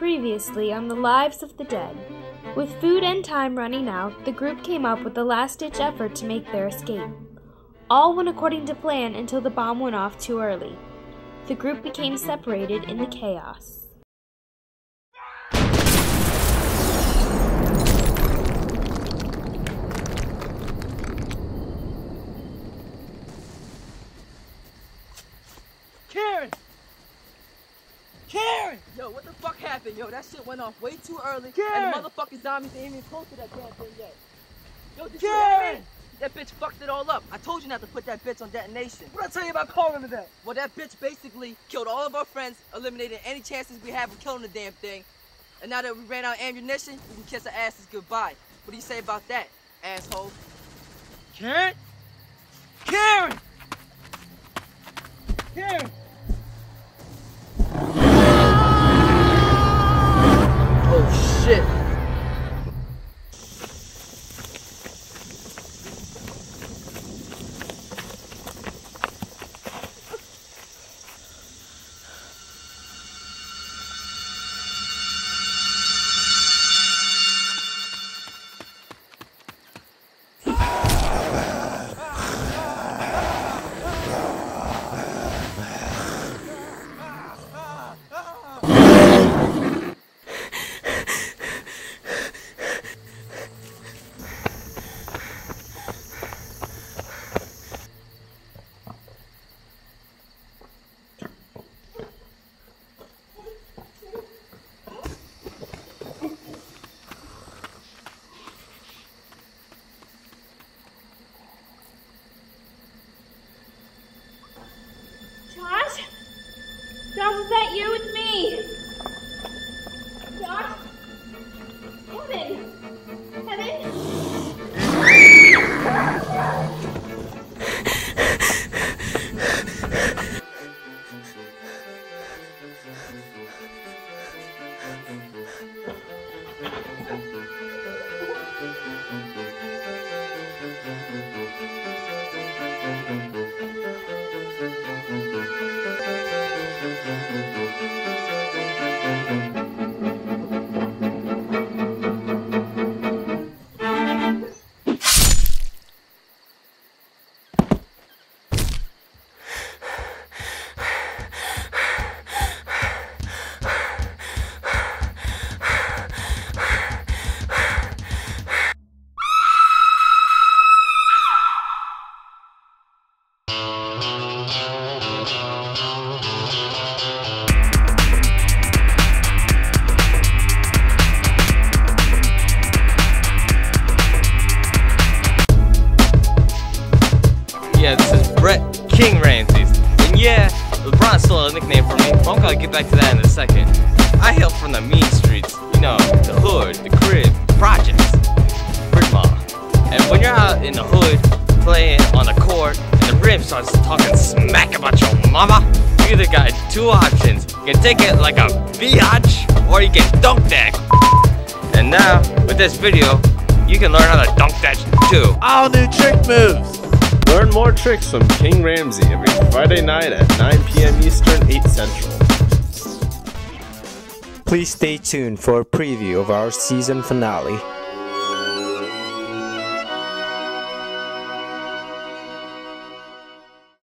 Previously on the Lives of the Dead. With food and time running out, the group came up with a last-ditch effort to make their escape. All went according to plan until the bomb went off too early. The group became separated in the chaos. Karen! Yo, what the fuck happened? Yo, that shit went off way too early. Karen! And the motherfucking zombies ain't even close to that damn thing yet. Yo, did Karen! You that bitch fucked it all up. I told you not to put that bitch on detonation. What did I tell you about calling her that? Well, that bitch basically killed all of our friends, eliminated any chances we have of killing the damn thing. And now that we ran out of ammunition, we can kiss our asses goodbye. What do you say about that, asshole? Karen? Karen! Karen! Oh shit! Josh, is that you? It's me! Josh? Kevin? Yeah, this is Brett King Ramses. And yeah, LeBron's still a nickname for me, but I'm gonna get back to that in a second. I hail from the mean streets, you know, the hood, the crib, projects, brick mall. And when you're out in the hood, playing on the court, and the rim starts talking smack about your mama, you either got two options. You can take it like a biatch, or you can dunk that. And now, with this video, you can learn how to dunk that too. All new trick moves! Learn more tricks from King Ramsey every Friday night at 9 p.m. Eastern, 8 Central. Please stay tuned for a preview of our season finale.